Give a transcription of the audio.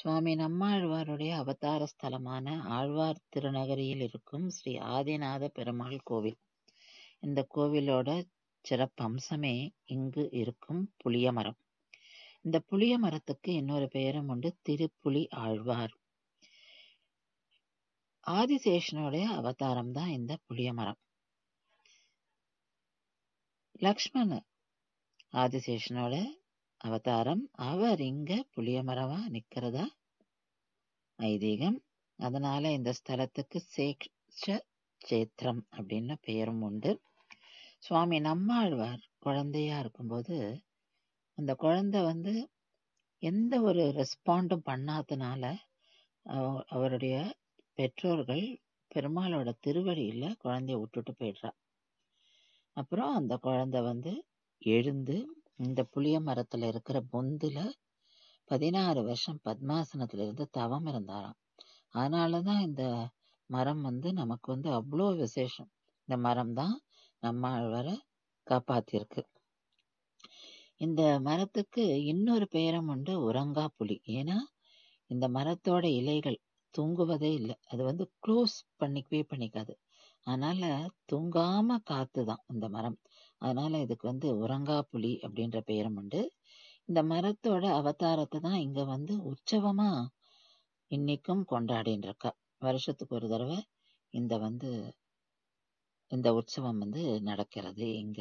சுவாமி நம்மாழ்வாருடைய அவதார ஸ்தலமான ஆழ்வார் திருநகரியில் இருக்கும் ஸ்ரீ ஆதிநாத பெருமாள் கோவில். இந்த கோவிலோட சிறப்பம்சமே இங்கு இருக்கும் புளிய மரம். இந்த புளிய மரத்துக்கு இன்னொரு பெயரும் உண்டு, திருப்புலி ஆழ்வார். ஆதிசேஷனுடைய அவதாரம் தான் இந்த புளிய மரம். லக்ஷ்மணர் ஆதிசேஷனோட அவதாரம். அவர் இங்க புளிய மரமா நிக்கிறதா ஐதீகம். அதனால இந்த ஸ்தலத்துக்கு சேத்திரம் அப்படின்னு பெயரும் உண்டு. சுவாமி நம்மாழ்வார் குழந்தையா இருக்கும்போது அந்த குழந்தை எந்த ஒரு ரெஸ்பாண்டும் பண்ணாதனால அவருடைய பெற்றோர்கள் பெருமாளோட திருவடியில குழந்தைய விட்டுட்டு போயிடுறா. அப்புறம் அந்த குழந்தை எழுந்து இந்த புளிய மரத்துல இருக்கிற பொந்துல 16 வருஷம் பத்மாசனத்துல இருந்து தவம் இருந்தாராம். அதனாலதான் இந்த மரம் நமக்கு அவ்வளோ விசேஷம். இந்த மரம் தான் நம்மாழ்வாரை காப்பாத்திருக்கு. இந்த மரத்துக்கு இன்னொரு பெயரும் உண்டு, உறங்கா புலி. ஏன்னா இந்த மரத்தோட இலைகள் தூங்குவதே இல்லை. அது க்ளோஸ் பண்ணிக்காது. அதனால தூங்காம காத்துதான் இந்த மரம். அதனால இதுக்கு உறங்கா புலி அப்படின்ற பெயரும் உண்டு. இந்த மரத்தோட அவதாரத்தை தான் இங்க உற்சவமா இன்னைக்கும் கொண்டாடின்னு இருக்கா. வருஷத்துக்கு ஒரு தடவை இந்த உற்சவம் நடக்கிறது இங்க.